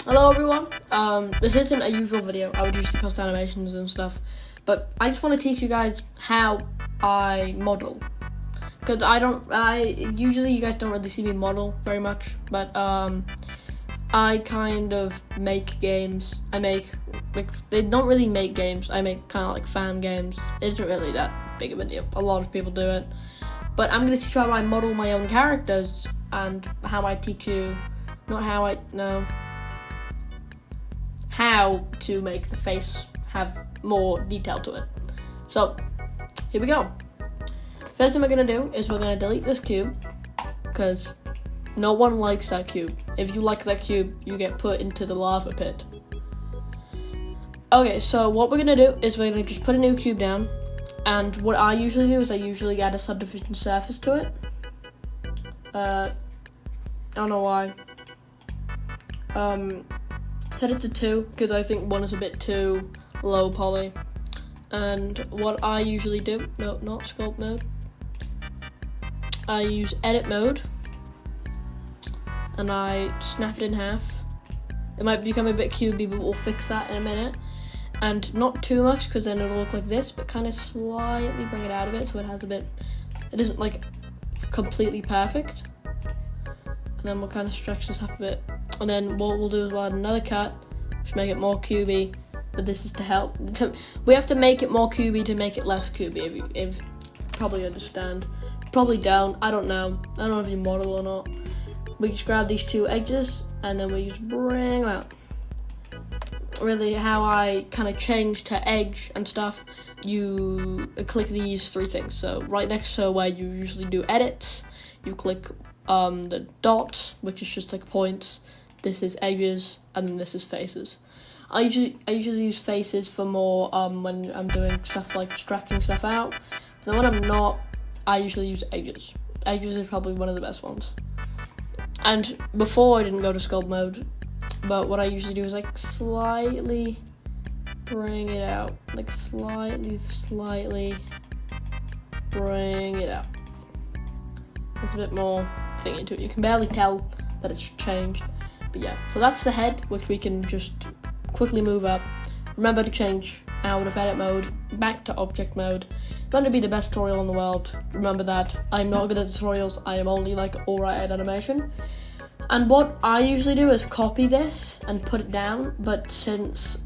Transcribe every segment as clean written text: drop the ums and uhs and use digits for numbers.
Hello everyone, this isn't a usual video. I would usually post animations and stuff, but I just want to teach you guys how I model. Because usually you guys don't really see me model very much, but I kind of make games. They don't really make games, I make kind of like fan games. It isn't really that big of a deal. A lot of people do it. But I'm going to teach you how I model my own characters and how I teach you, how to make the face have more detail to it. So, here we go. First thing we're going to do is we're going to delete this cube, because no one likes that cube. If you like that cube, you get put into the lava pit. Okay, so what we're going to do is we're going to just put a new cube down, and what I usually do is I usually add a subdivision surface to it. I don't know why. Set it to 2 because I think 1 is a bit too low poly. And what I usually do, no, not sculpt mode. I use edit mode and I snap it in half. It might become a bit cubey, but we'll fix that in a minute. And not too much because then it'll look like this, but kind of slightly bring it out of it so it has it isn't like completely perfect. And then we'll kind of stretch this up a bit. And then what we'll do is we'll add another cut, which make it more cubey, but this is to help. We have to make it more cubey to make it less cubey, if you probably understand. Probably don't, I don't know. I don't know if you model or not. We just grab these 2 edges, and then we just bring them out. Really, how I kind of change to edge and stuff, you click these 3 things. So right next to where you usually do edits, you click the dot, which is just like points. This is edges, and then this is faces. I usually use faces for more when I'm doing stuff like stretching stuff out. But then when I'm not, I usually use edges. Edges is probably one of the best ones. And before I didn't go to sculpt mode, but what I usually do is like slightly bring it out, like slightly bring it out. There's a bit more thing into it. You can barely tell that it's changed. But yeah, so that's the head, which we can just quickly move up. Remember to change out of edit mode, back to object mode. It's going to be the best tutorial in the world. Remember that. I'm not good at tutorials, I am only like alright at animation. And what I usually do is copy this and put it down, but since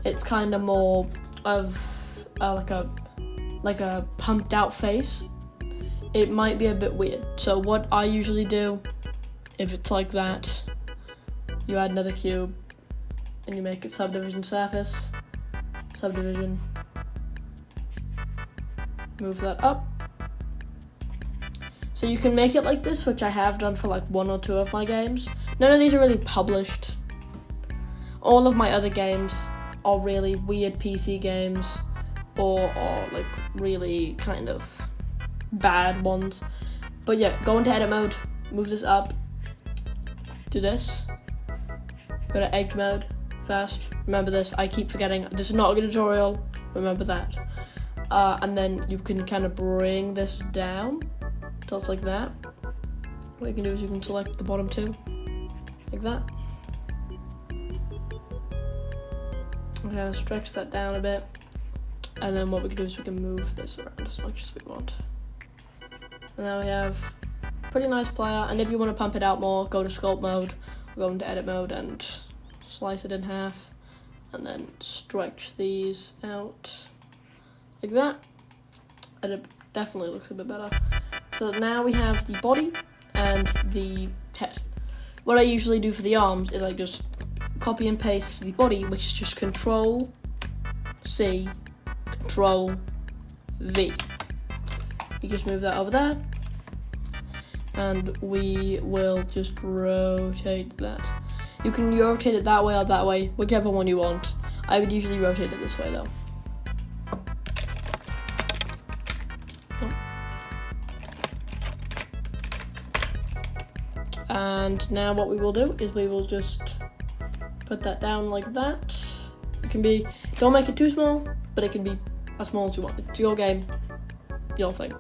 it's kind of more of like a pumped out face, it might be a bit weird. So what I usually do, if it's like that, you add another cube and you make it subdivision surface, subdivision, move that up. So you can make it like this, which I have done for like 1 or 2 of my games. None of these are really published. All of my other games are really weird PC games or like really kind of bad ones. But yeah, go into edit mode, move this up, do this, go to edge mode first. Remember this, I keep forgetting, this is not a good tutorial, remember that. And then you can kind of bring this down till it's like that. What you can do is you can select the bottom 2, like that. I'm gonna stretch that down a bit. And then what we can do is we can move this around as much as we want. And now we have pretty nice player, and if you want to pump it out more, go to sculpt mode, go into edit mode and slice it in half, and then stretch these out like that, and it definitely looks a bit better. So now we have the body and the head. What I usually do for the arms is I just copy and paste the body, which is just Control C, Control V. You just move that over there, and we will just rotate that. You can rotate it that way or that way, whichever one you want. I would usually rotate it this way though. And now what we will do is we will just put that down like that. It can be, don't make it too small, but it can be as small as you want. It's your game, your thing.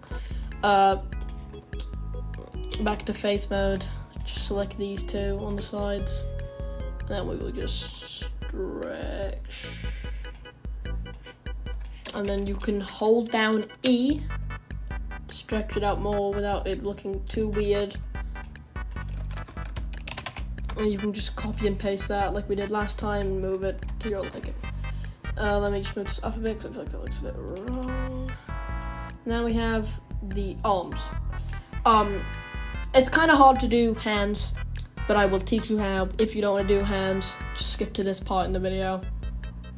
Back to face mode, just select these 2 on the sides, then we will just stretch. And then you can hold down E, stretch it out more without it looking too weird. And you can just copy and paste that like we did last time and move it to your liking. Let me just move this up a bit because I feel like that looks a bit wrong. Now we have the arms. It's kind of hard to do hands, but I will teach you how. If you don't want to do hands, just skip to this part in the video.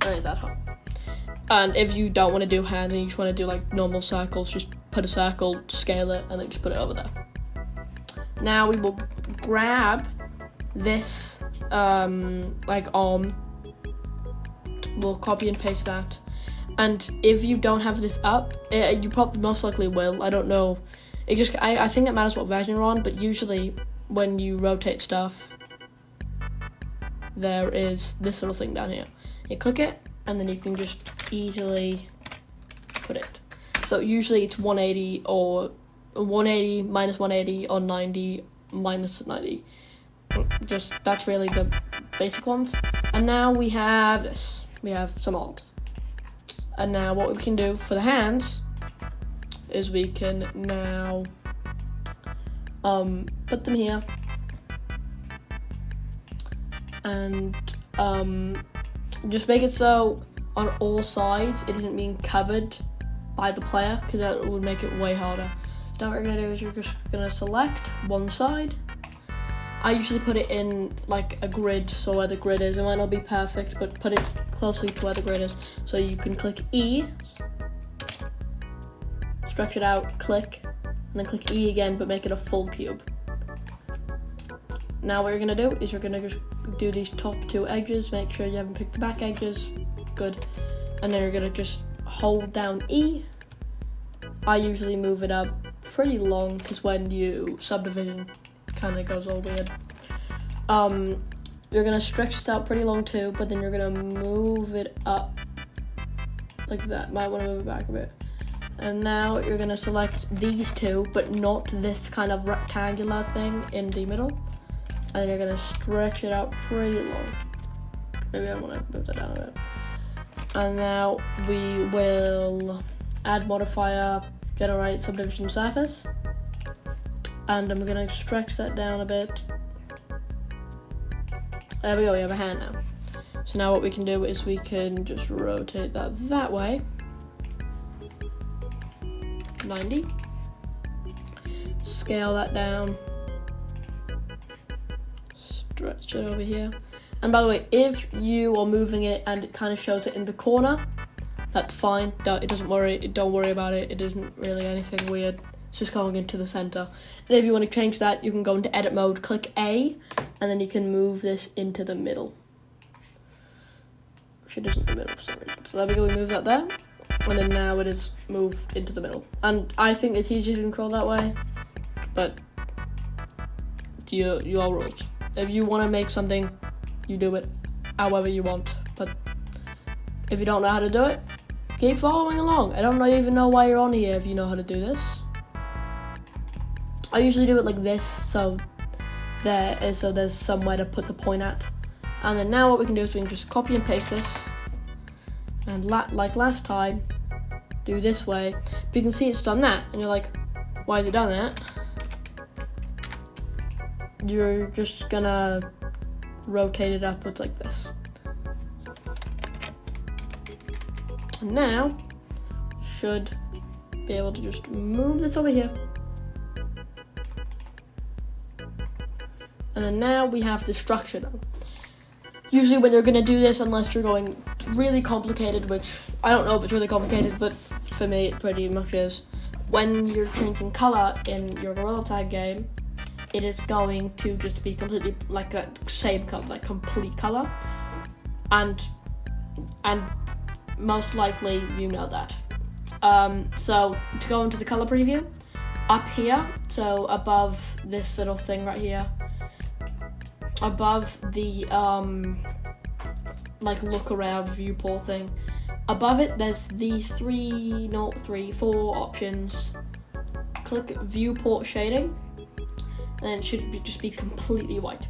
It ain't that hard. And if you don't want to do hands and you just want to do like normal circles, just put a circle, scale it, and then just put it over there. Now we will grab this like arm. We'll copy and paste that. And if you don't have this up, you probably most likely will. I don't know. I think it matters what version you're on, but usually when you rotate stuff, there is this little thing down here. You click it, and then you can just easily put it. So usually it's 180 or 180 minus 180 or 90 minus 90. That's really the basic ones. And now we have this. We have some arms. And now what we can do for the hands is we can now put them here and just make it so on all sides it isn't being covered by the player, because that would make it way harder. So now what we're going to do is we're just going to select one side. I usually put it in like a grid, so where the grid is. It might not be perfect, but put it closely to where the grid is. So you can click E, stretch it out, click, and then click E again, but make it a full cube. Now what you're gonna do is you're gonna just do these top two edges, make sure you haven't picked the back edges, good. And then you're gonna just hold down E. I usually move it up pretty long, because when you subdivision, it kind of goes all weird. You're gonna stretch this out pretty long too, but then you're gonna move it up like that. Might want to move it back a bit. And now you're gonna select these two, but not this kind of rectangular thing in the middle. And you're gonna stretch it out pretty long. Maybe I want to move that down a bit. And now we will add modifier, generate subdivision surface. And I'm gonna stretch that down a bit. There we go, we have a hand now. So now what we can do is we can just rotate that way. 90. Scale that down. Stretch it over here. And by the way, if you are moving it and it kind of shows it in the corner, that's fine. Don't worry about it. It isn't really anything weird. It's just going into the center. And if you want to change that, you can go into edit mode, click A, and then you can move this into the middle. Which it isn't the middle for some reason. So there we go, we move that there. And then now it is moved into the middle. And I think it's easier to control that way, but your rules. If you want to make something, you do it however you want. But if you don't know how to do it, keep following along. I don't even know why you're on here if you know how to do this. I usually do it like this, so there's somewhere to put the point at. And then now what we can do is we can just copy and paste this. And like last time, do this way. But you can see it's done that, and you're like, why has it done that? You're just gonna rotate it upwards like this. And now, you should be able to just move this over here. And then now we have the structure now. Usually when you're going to do this, unless you're going really complicated, which I don't know if it's really complicated, but for me it pretty much is. When you're changing color in your Gorilla Tag game, it is going to just be completely like that same color, like complete color. And most likely you know that. So to go into the color preview, up here, so above this little thing right here, above the like look around viewport thing, above it there's these 4 options. Click viewport shading, and then it should just be completely white.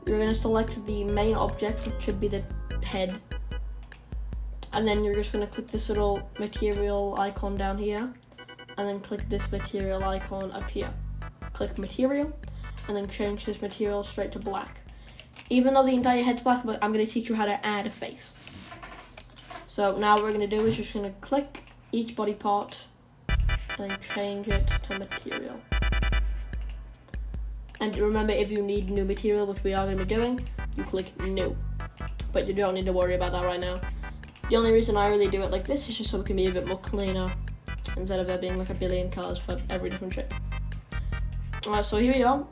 you're going to select the main object, which should be the head. And then you're just going to click this little material icon down here. And then click this material icon up here. Click material. And then change this material straight to black. Even though the entire head's black, but I'm going to teach you how to add a face. So now what we're going to do is just going to click each body part and then change it to material. And remember, if you need new material, which we are going to be doing, you click new. But you don't need to worry about that right now. The only reason I really do it like this is just so it can be a bit more cleaner, instead of there being like a billion colors for every different shape. Alright, so here we are.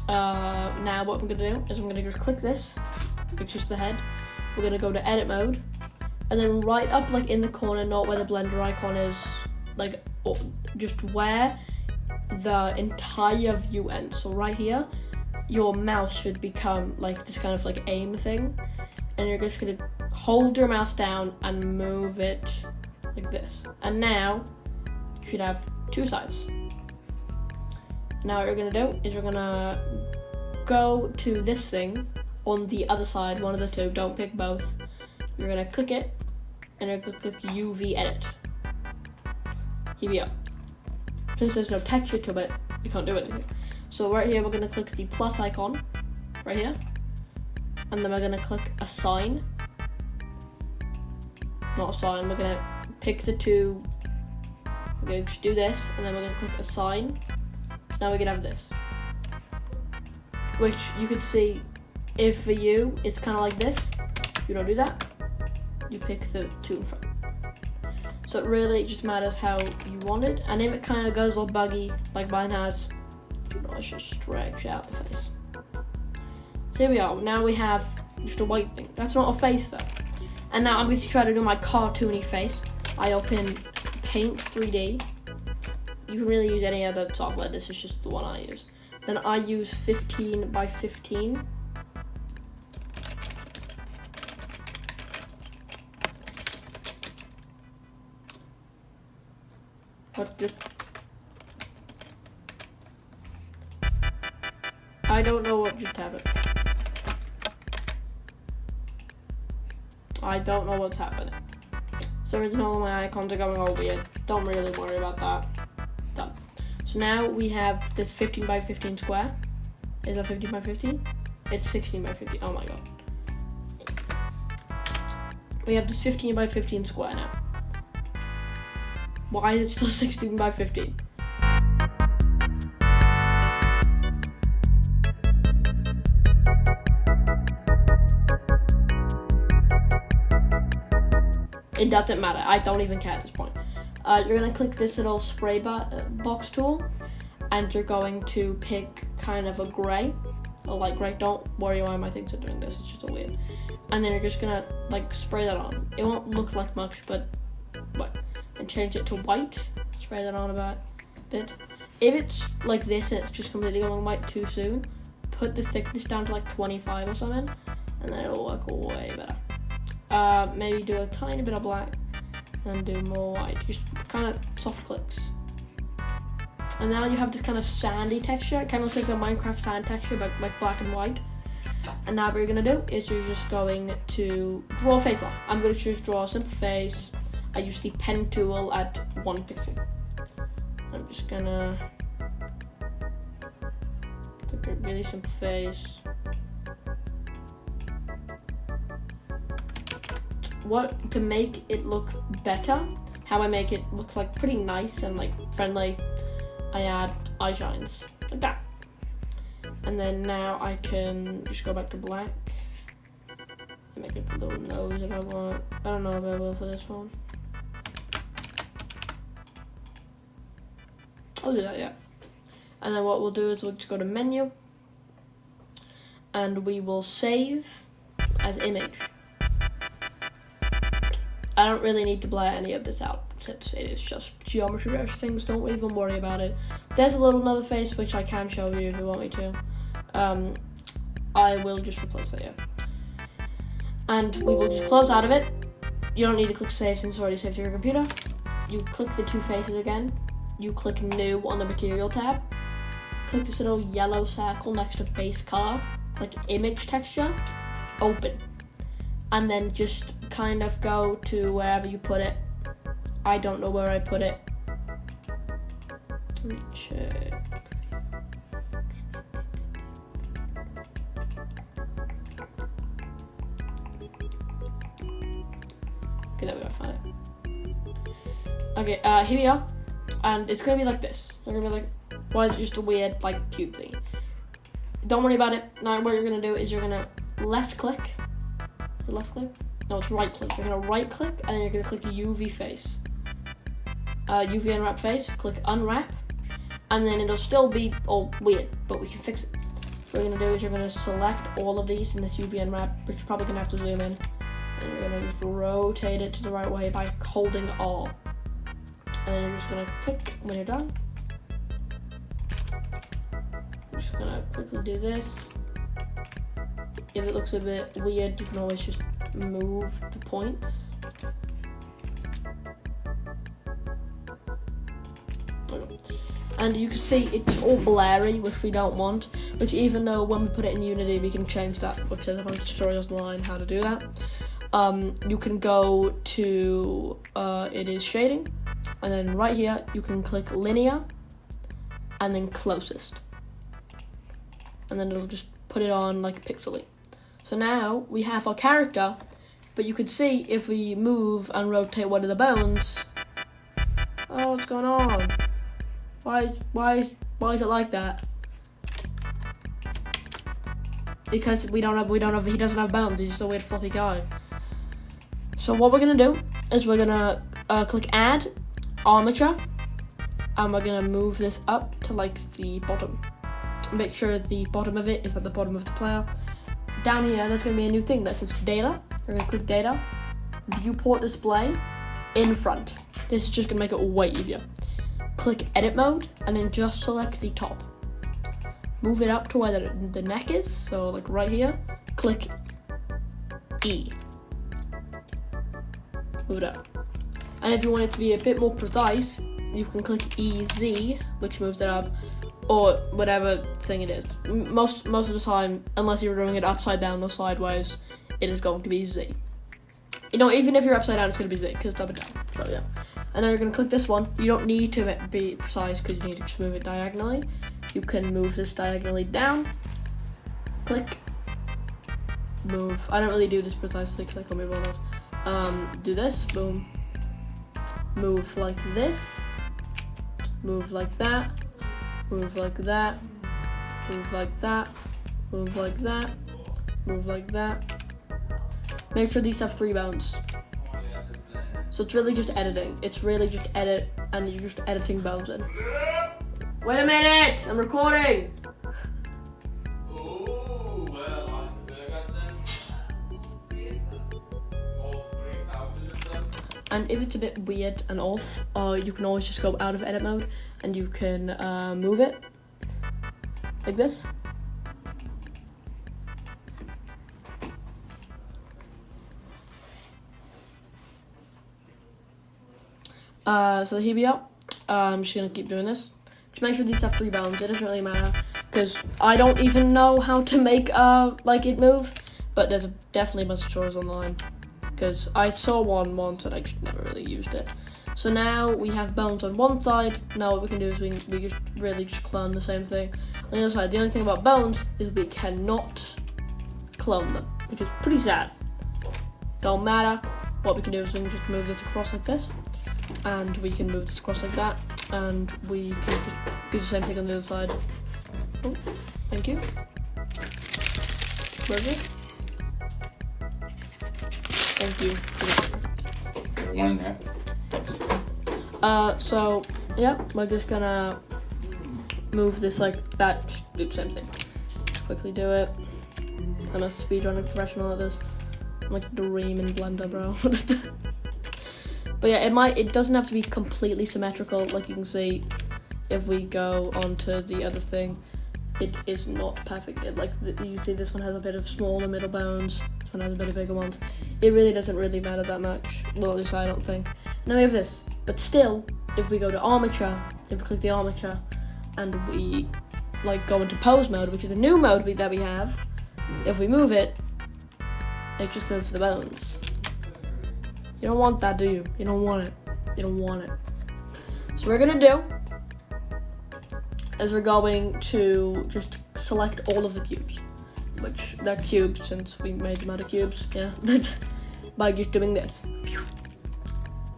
Now what I'm going to do is I'm going to just click this, which is the head. We're going to go to edit mode. And then right up like in the corner, not where the blender icon is, like just where the entire view ends. So right here, your mouse should become like this kind of like aim thing. And you're just going to hold your mouse down and move it like this. And now you should have two sides. Now what we're going to do is we're going to go to this thing on the other side, one of the two, don't pick both. You're going to click it and you're going to click UV edit. Here we go. Since there's no texture to it, you can't do anything. So right here we're going to click the plus icon right here. And then we're going to click assign. Not assign, we're going to pick the two. We're going to just do this and then we're going to click assign. Now we're going to have this. Which you could see, if for you it's kind of like this, you don't do that. You pick the two in front. So it really just matters how you want it. And if it kind of goes all buggy, like mine has, let's just stretch out the face. So here we are. Now we have just a white thing. That's not a face though. And now I'm going to try to do my cartoony face. I open Paint 3D. You can really use any other software. This is just the one I use. Then I use 15 by 15. What just... I don't know what just happened. I don't know what's happening. So reason all of my icons are going all weird. Don't really worry about that. Done. So now we have this 15 by 15 square. Is that 15 by 15? It's 16 by 15. Oh my god. We have this 15 by 15 square now. Why is it still 16 by 15? It doesn't matter. I don't even care at this point. You're going to click this little spray box tool, and you're going to pick kind of a gray, a light gray. Don't worry why my things are doing this. It's just a weird. And then you're just going to like spray that on. It won't look like much, but what? And change it to white. Spray that on a bit. If it's like this and it's just completely going white too soon, put the thickness down to like 25 or something, and then it'll work way better. Maybe do a tiny bit of black and do more white. Just kind of soft clicks. And now you have this kind of sandy texture. It kind of looks like the Minecraft sand texture, but like black and white. And now what you're going to do is you're just going to draw a face on. I'm going to just draw a simple face. I use the pen tool at 1 pixel. I'm just going to take a really simple face. What to make it look better, how I make it look like pretty nice and like friendly, I add eye shines like that. And then now I can just go back to black and make it a little nose if I want. I don't know if I will for this one. I'll do that, yeah. And then what we'll do is we'll just go to menu and we will save as image. I don't really need to blur any of this out since it is just geometry based things. Don't even worry about it. There's a little another face which I can show you if you want me to. I will just replace that, yeah. And we will just close out of it. You don't need to click save since it's already saved to your computer. You click the two faces again. You click new on the material tab. Click this little yellow circle next to base color. like image texture, open, and then just kind of go to wherever you put it. I don't know where I put it. Let me check. Okay, there we go, found it. Okay, here we are. And it's gonna be like this. You're gonna be like, why is it just a weird, like, cube thing? Don't worry about it. Now what you're gonna do is you're gonna left click. Is it left click? No, it's right click. You're gonna right click and then you're gonna click UV face. UV unwrap face, click unwrap, and then it'll still be all weird, but we can fix it. What you're gonna do is you're gonna select all of these in this UV unwrap, which you're probably gonna have to zoom in, and you're gonna just rotate it to the right way by holding R. And then you're just gonna click when you're done. I'm just gonna quickly do this. If it looks a bit weird, you can always just move the points. And you can see it's all blurry, which we don't want, which even though when we put it in Unity we can change that, which there's a bunch of tutorials online how to do that. You can go to it is shading, and then right here you can click linear and then closest, and then it'll just put it on like pixely. So now we have our character, but you can see if we move and rotate one of the bones. Oh, what's going on? Why is it like that? Because he doesn't have bones. He's just a weird floppy guy. So what we're gonna do is we're gonna click add armature, and we're gonna move this up to like the bottom. Make sure the bottom of it is at the bottom of the player. Down here, there's gonna be a new thing that says data. We're gonna click data, viewport display, in front. This is just gonna make it way easier. Click edit mode and then just select the top. Move it up to where the neck is, so like right here. Click E. Move it up. And if you want it to be a bit more precise, you can click EZ, which moves it up, or whatever thing it is. Most of the time, unless you're doing it upside down or sideways, it is going to be Z. You know, even if you're upside down, it's going to be Z because it's up and down. So yeah. And then you're going to click this one. You don't need to be precise because you need to just move it diagonally. You can move this diagonally down. Click. Move. I don't really do this precisely because I can't be bothered. Do this. Boom. Move like this. Move like that. Move like that. Move like that. Move like that. Move like that. Make sure these have 3 bones. So it's really just editing. It's really just edit, and you're just editing bones in. Wait a minute! I'm recording! Oh, well, I guess then all 3,000 of them. And if it's a bit weird and off, you can always just go out of edit mode, and you can move it. Like this. So here we are. I'm just gonna keep doing this. Just make sure these have 3 bounds. It doesn't really matter because I don't even know how to make like it move. But there's definitely a bunch of tutorials online because I saw one once and I just never really used it. So now we have bones on one side. Now what we can do is we just really just clone the same thing on the other side. The only thing about bones is we cannot clone them, which is pretty sad. Don't matter. What we can do is we can just move this across like this. And we can move this across like that, and we can just do the same thing on the other side. Oh, thank you. Burger. Thank you. One there. Thanks. So, yeah, we're just gonna move this like that, just do the same thing. Just quickly do it. I'm a speedrunner professional at this. I'm like Dream in Blender, bro. But yeah, it doesn't have to be completely symmetrical. Like you can see, if we go onto the other thing, it is not perfect. You see this one has a bit of smaller middle bones, this one has a bit of bigger ones. It really doesn't really matter that much. Well, at least I don't think. Now we have this, but still, if we go to armature, if we click the armature, and we like go into pose mode, which is a new mode that we have, if we move it, it just moves the bones. You don't want that, do you? You don't want it. You don't want it. So what we're gonna do is we're going to just select all of the cubes, which they're cubes since we made them out of cubes, yeah, by just doing this.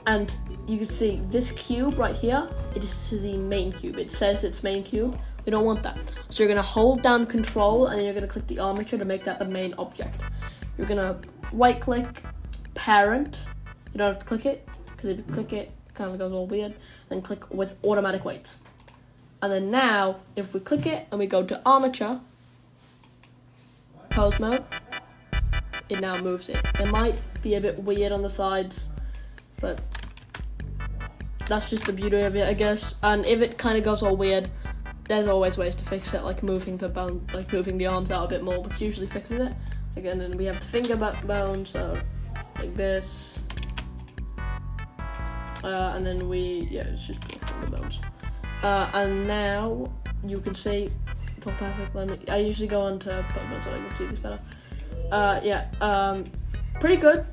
And you can see this cube right here, it is to the main cube. It says it's main cube. We don't want that. So you're gonna hold down Control and then you're gonna click the armature to make that the main object. You're gonna right click Parent. You don't have to click it, because if you click it, it kind of goes all weird. Then click with automatic weights. And then now, if we click it and we go to armature, pose mode, it now moves it. It might be a bit weird on the sides, but that's just the beauty of it, I guess. And if it kind of goes all weird, there's always ways to fix it, like moving the bone, like moving the arms out a bit more, which usually fixes it. Again, then we have the finger bone, so like this, and then it's just finger bones. And now you can see it's all perfect. I usually go on to Pokemon so I can see this better. Pretty good,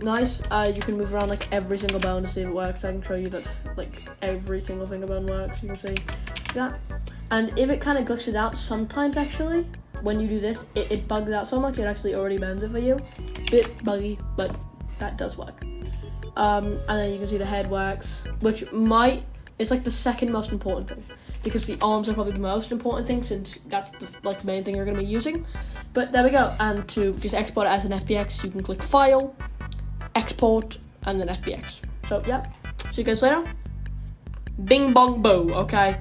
nice. You can move around like every single bone to see if it works. I can show you that like every single finger bone works. You can see that. And if it kind of glitches out sometimes, actually, when you do this, it bugs out so much it actually already bends it for you. Bit buggy, but that does work. And then you can see the head works, which it's like the second most important thing, because the arms are probably the most important thing since that's the main thing you're going to be using. But there we go. And to just export it as an FBX, you can click File, Export, and then FBX. So yeah, see you guys later. Bing bong boo, okay?